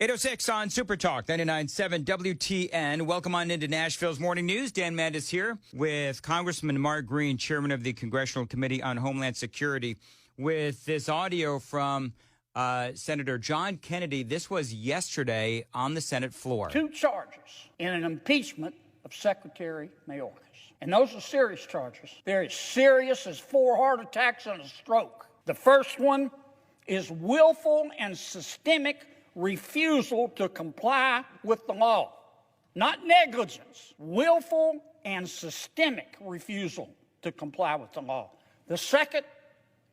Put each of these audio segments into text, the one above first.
806 on Super Talk 99.7 WTN. Welcome on into Nashville's Morning News. Dan Mandis here with Congressman Mark Green, chairman of the Congressional Committee on Homeland Security, with this audio from Senator John Kennedy. This was yesterday on the Senate floor. 2 charges in an impeachment of Secretary Mayorkas. And those are serious charges. They're as serious as 4 heart attacks and a stroke. The first one is willful and systemic refusal to comply with the law. Not negligence, willful and systemic refusal to comply with the law. The second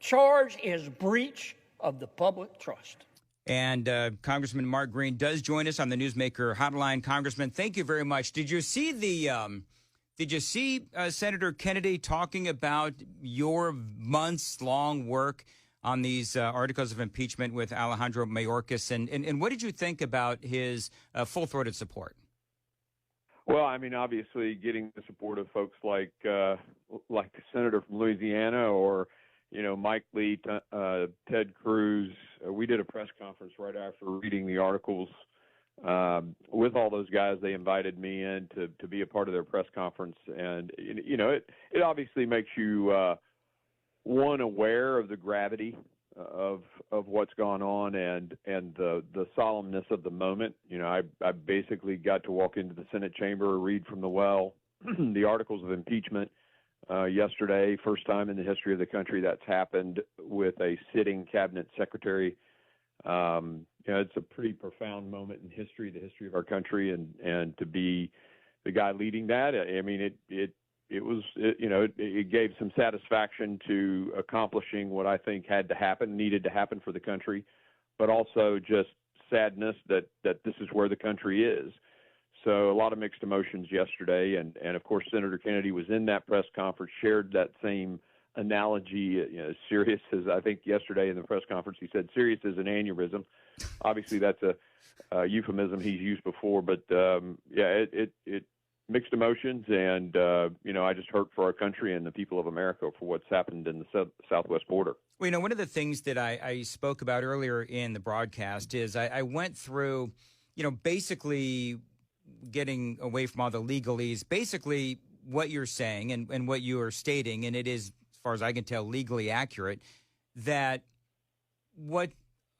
charge is breach of the public trust. And Congressman Mark Green does join us on the Newsmaker Hotline. Congressman, thank you very much. Did you see Senator Kennedy talking about your months-long work on these articles of impeachment with Alejandro Mayorkas, and what did you think about his full-throated support? Well, I mean, obviously, getting the support of folks like the senator from Louisiana, or Mike Lee, Ted Cruz. We did a press conference right after reading the articles with all those guys. They invited me in to be a part of their press conference, and it obviously makes you one, aware of the gravity of what's gone on and the solemnness of the moment. I basically got to walk into the Senate chamber, read from the well the articles of impeachment yesterday. First time in the history of the country that's happened with a sitting cabinet secretary. It's a pretty profound moment in history, the history of our country, and to be the guy leading that. I mean, it gave some satisfaction to accomplishing what I think needed to happen for the country, but also just sadness that this is where the country is. So a lot of mixed emotions yesterday, and of course Senator Kennedy was in that press conference, shared that same analogy, serious as, I think yesterday in the press conference he said serious as an aneurysm. Obviously that's a euphemism he's used before, but it mixed emotions, and I just hurt for our country and the people of America for what's happened in the southwest border. Well, one of the things that I spoke about earlier in the broadcast is I went through, basically getting away from all the legalese, basically what you're saying and what you are stating, and it is, as far as I can tell, legally accurate, that what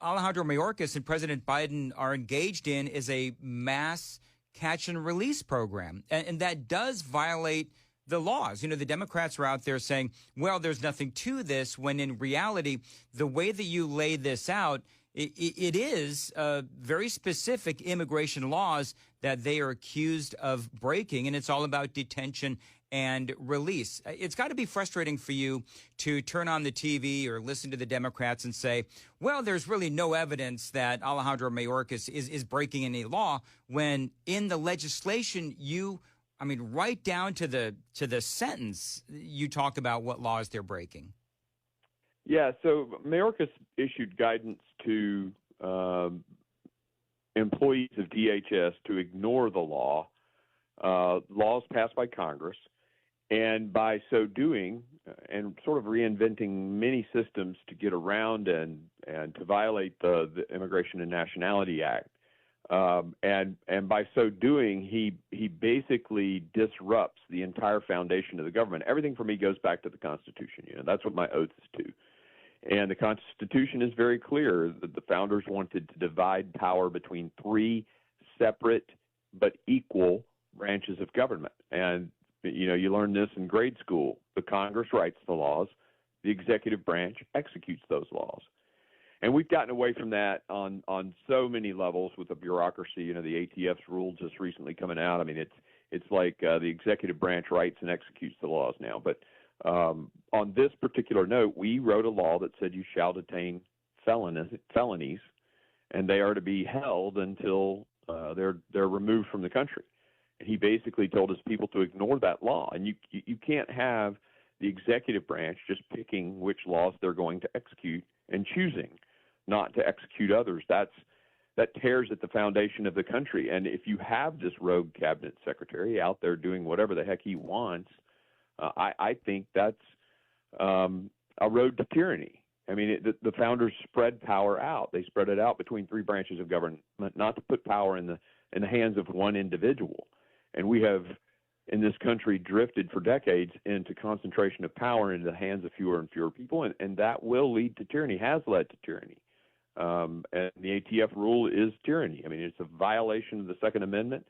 Alejandro Mayorkas and President Biden are engaged in is a mass catch and release program. And that does violate the laws. The Democrats are out there saying, well, there's nothing to this, when in reality, the way that you lay this out, it is very specific immigration laws that they are accused of breaking, and it's all about detention and release. It's got to be frustrating for you to turn on the TV or listen to the Democrats and say, well, there's really no evidence that Alejandro Mayorkas is breaking any law, when in the legislation right down to the sentence, you talk about what laws they're breaking. Yeah, so Mayorkas issued guidance to employees of DHS to ignore the laws passed by Congress, and by so doing, and sort of reinventing many systems to get around and to violate the Immigration and Nationality Act, and by so doing, he basically disrupts the entire foundation of the government. Everything for me goes back to the Constitution. That's what my oath is to. And the Constitution is very clear that the founders wanted to divide power between 3 separate but equal branches of government. And, you learn this in grade school. The Congress writes the laws. The executive branch executes those laws. And we've gotten away from that on so many levels with the bureaucracy. The ATF's rule just recently coming out. I mean, it's like the executive branch writes and executes the laws now. But on this particular note, we wrote a law that said you shall detain felonies, and they are to be held until they're removed from the country. And he basically told his people to ignore that law. And you can't have the executive branch just picking which laws they're going to execute and choosing not to execute others. That tears at the foundation of the country. And if you have this rogue cabinet secretary out there doing whatever the heck he wants, I think that's a road to tyranny. I mean, the founders spread power out. They spread it out between three branches of government, not to put power in the hands of one individual. And we have, in this country, drifted for decades into concentration of power into the hands of fewer and fewer people, and that will lead to tyranny, has led to tyranny. And the ATF rule is tyranny. I mean, it's a violation of the Second Amendment,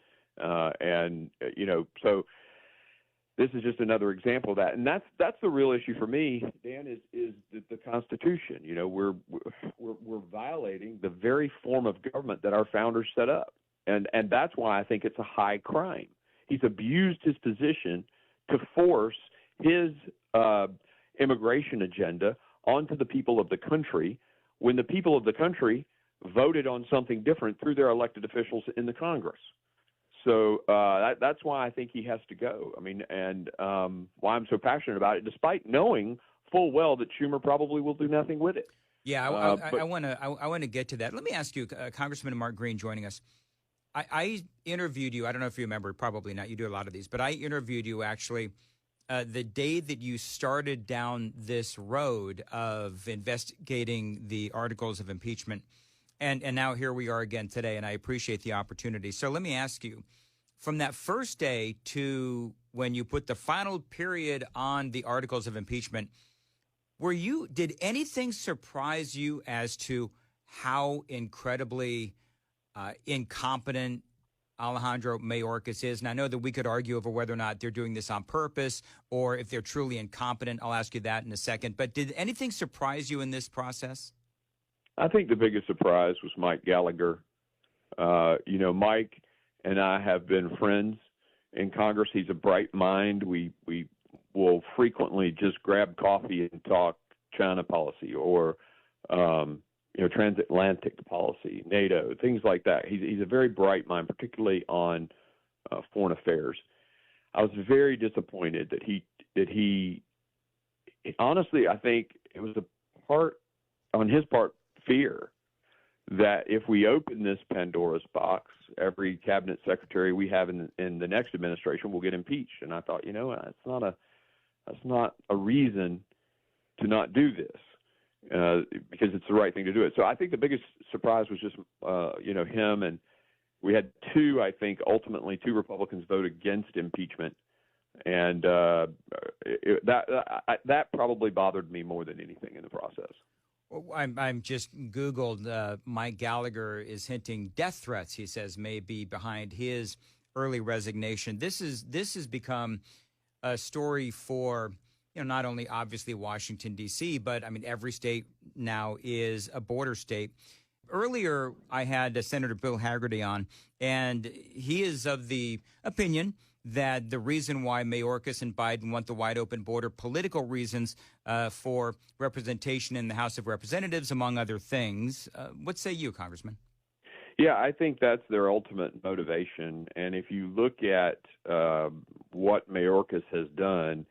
so this is just another example of that. And that's the real issue for me, Dan, is the Constitution. You know, we're violating the very form of government that our founders set up, and that's why I think it's a high crime. He's abused his position to force his immigration agenda onto the people of the country when the people of the country voted on something different through their elected officials in the Congress. So that's why I think he has to go. I mean, and why I'm so passionate about it, despite knowing full well that Schumer probably will do nothing with it. Yeah, I want to get to that. Let me ask you, Congressman Mark Green joining us. I interviewed you. I don't know if you remember, probably not. You do a lot of these, but I interviewed you actually the day that you started down this road of investigating the articles of impeachment. And now here we are again today, and I appreciate the opportunity. So let me ask you, from that first day to when you put the final period on the articles of impeachment, did anything surprise you as to how incredibly incompetent Alejandro Mayorkas is? And I know that we could argue over whether or not they're doing this on purpose or if they're truly incompetent. I'll ask you that in a second. But did anything surprise you in this process? I think the biggest surprise was Mike Gallagher. Mike and I have been friends in Congress. He's a bright mind. We will frequently just grab coffee and talk China policy or transatlantic policy, NATO, things like that. He's a very bright mind, particularly on foreign affairs. I was very disappointed that he honestly, I think it was on his part, fear that if we open this Pandora's box, every cabinet secretary we have in the next administration will get impeached. And I thought, that's not a reason to not do this, because it's the right thing to do it. So I think the biggest surprise was just him, and we had two Republicans vote against impeachment, and that probably bothered me more than anything in the process. I'm just Googled. Mike Gallagher is hinting death threats, he says, may be behind his early resignation. This has become a story for, not only obviously Washington, D.C., but I mean, every state now is a border state. Earlier, I had Senator Bill Hagerty on, and he is of the opinion that the reason why Mayorkas and Biden want the wide open border, political reasons for representation in the House of Representatives, among other things. What say you, Congressman? Yeah, I think that's their ultimate motivation. And if you look at what Mayorkas has done,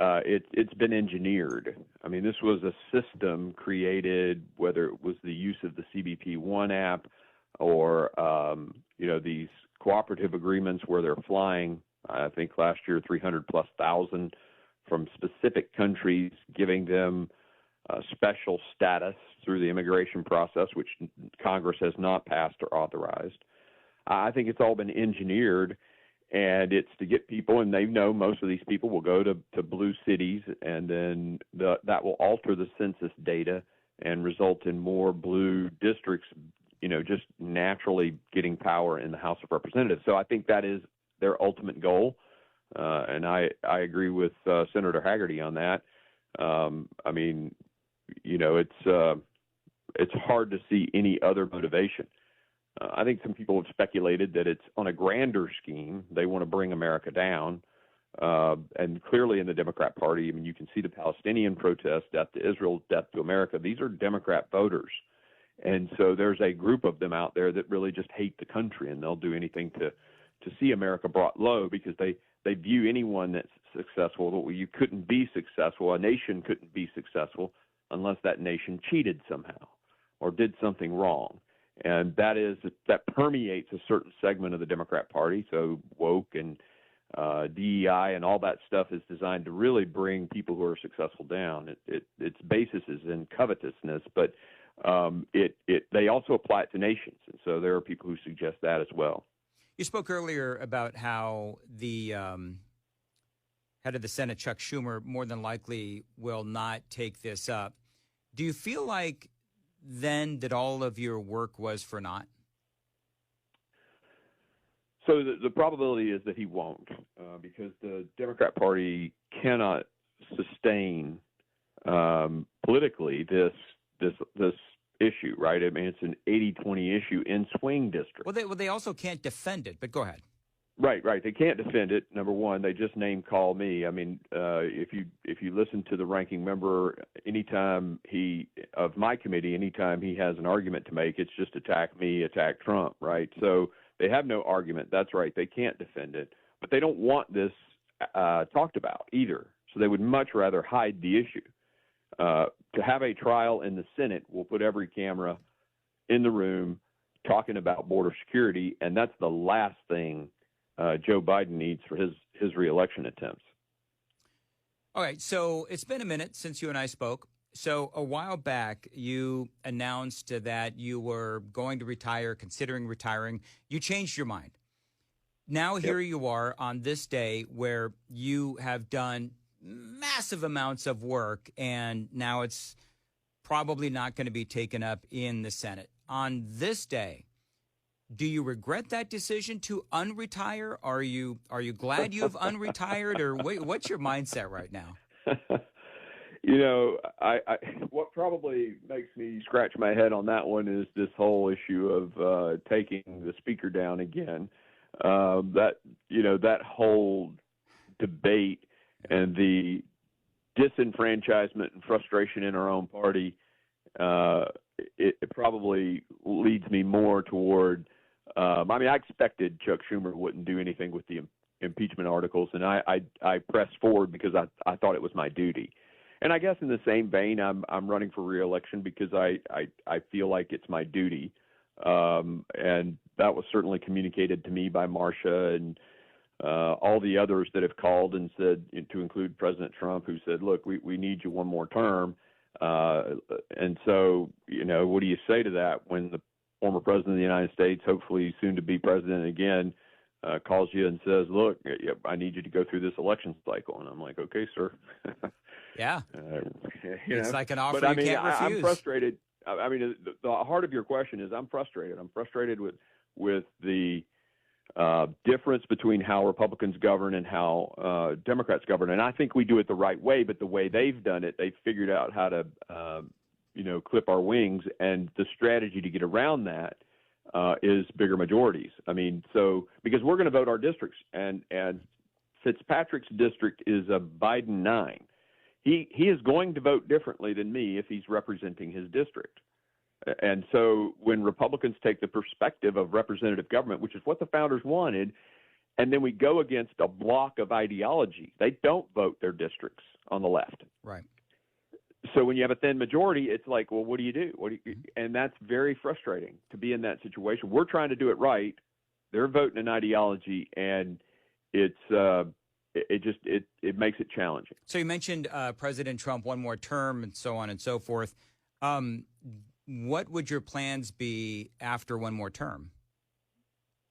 it's been engineered. I mean, this was a system created, whether it was the use of the CBP One app or, these cooperative agreements where they're flying, I think last year, 300,000+ from specific countries, giving them special status through the immigration process, which Congress has not passed or authorized. I think it's all been engineered, and it's to get people, and they know most of these people will go to blue cities, and then that will alter the census data and result in more blue districts, just naturally getting power in the House of Representatives. So I think that is their ultimate goal, and I agree with Senator Hagerty on that. It's hard to see any other motivation. I think some people have speculated that it's on a grander scheme. They want to bring America down. And clearly in the Democrat Party, I mean, you can see the Palestinian protests, death to Israel, death to America. These are Democrat voters. And so there's a group of them out there that really just hate the country, and they'll do anything to see America brought low because they view anyone that's successful. Well, you couldn't be successful. A nation couldn't be successful unless that nation cheated somehow or did something wrong. And that permeates a certain segment of the Democrat Party, so woke and DEI, and all that stuff is designed to really bring people who are successful down. Its basis is in covetousness, but they also apply it to nations, and so there are people who suggest that as well. You spoke earlier about how the head of the Senate, Chuck Schumer, more than likely will not take this up. Do you feel like then that all of your work was for naught? So the probability is that he won't, because the Democrat Party cannot sustain politically this issue, right? I mean, it's an 80-20 issue in swing districts. Well, they also can't defend it, but go ahead. Right. They can't defend it. Number one, they just name call me. I mean, if you listen to the ranking member, anytime of my committee, anytime he has an argument to make, it's just attack me, attack Trump, right? So they have no argument. That's right. They can't defend it, but they don't want this talked about either. So they would much rather hide the issue. To have a trial in the Senate will put every camera in the room talking about border security, and that's the last thing Joe Biden needs for his reelection attempts. All right. So it's been a minute since you and I spoke. So a while back, you announced that you were going to retire, considering retiring. You changed your mind. Now here you are on this day where you have done massive amounts of work, and now it's probably not going to be taken up in the Senate. On this day, do you regret that decision to unretire? Are you glad you have unretired, or what's your mindset right now? You know, I what probably makes me scratch my head on that one is this whole issue of taking the speaker down again. That whole debate and the disenfranchisement and frustration in our own party, it probably leads me more toward. I expected Chuck Schumer wouldn't do anything with the impeachment articles, and I pressed forward because I thought it was my duty. And I guess in the same vein, I'm running for re-election because I feel like it's my duty, and that was certainly communicated to me by Marcia and all the others that have called and said, to include President Trump, who said, "Look, we need you one more term." And so, what do you say to that when the former president of the United States, hopefully soon to be president again, calls you and says, "Look, I need you to go through this election cycle"? And I'm like, "Okay, sir." Yeah. It's like an offer you can't refuse. I'm frustrated. I mean, the heart of your question is I'm frustrated. I'm frustrated with the difference between how Republicans govern and how Democrats govern. And I think we do it the right way, but the way they've done it, they've figured out how to, clip our wings. And the strategy to get around that is bigger majorities. I mean, so because we're going to vote our districts, and Fitzpatrick's district is a Biden 9. He is going to vote differently than me if he's representing his district. And so when Republicans take the perspective of representative government, which is what the founders wanted, and then we go against a block of ideology, they don't vote their districts on the left. Right. So when you have a thin majority, it's like, well, what do you do? And that's very frustrating to be in that situation. We're trying to do it right. They're voting an ideology, and it makes it challenging. So you mentioned President Trump, one more term, and so on and so forth. What would your plans be after one more term?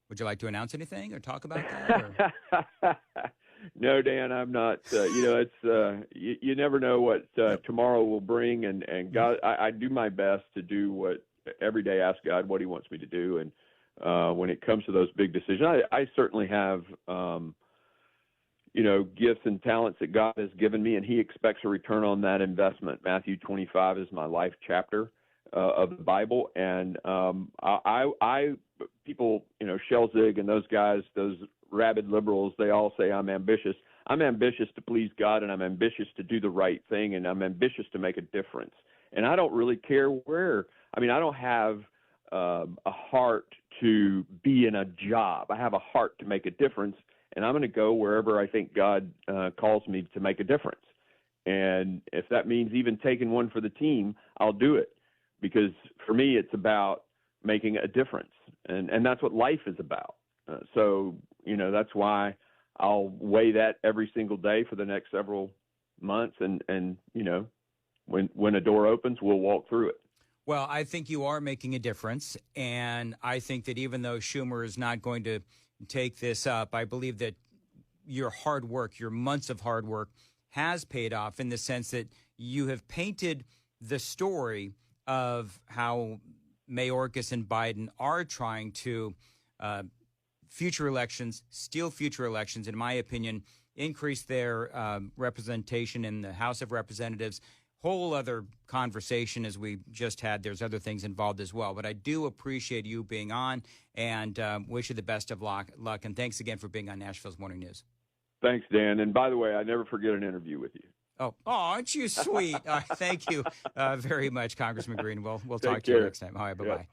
Would you like to announce anything or talk about that? Or? No, Dan, I'm not. It's you never know what tomorrow will bring, and God, I do my best to do what every day. Ask God what He wants me to do, and when it comes to those big decisions, I certainly have. Gifts and talents that God has given me, and He expects a return on that investment. Matthew 25 is my life chapter of the Bible, and people, Shelzig and those guys, those rabid liberals, they all say I'm ambitious. I'm ambitious to please God, and I'm ambitious to do the right thing, and I'm ambitious to make a difference. And I don't really care where. I mean, I don't have a heart to be in a job. I have a heart to make a difference. And I'm going to go wherever I think God calls me to make a difference. And if that means even taking one for the team, I'll do it. Because for me, it's about making a difference. And that's what life is about. So, that's why I'll weigh that every single day for the next several months, and you know, when a door opens, we'll walk through it. Well, I think you are making a difference, and I think that even though Schumer is not going to take this up, I believe that your hard work, your months of hard work, has paid off in the sense that you have painted the story of how Mayorkas and Biden are trying to future elections, steal future elections, in my opinion, increase their representation in the House of Representatives. Whole other conversation as we just had. There's other things involved as well. But I do appreciate you being on and wish you the best of luck. And thanks again for being on Nashville's Morning News. Thanks, Dan. And by the way, I never forget an interview with you. Oh, aren't you sweet? Thank you very much, Congressman Green. We'll talk to care. you next time. All right, bye-bye. Yep.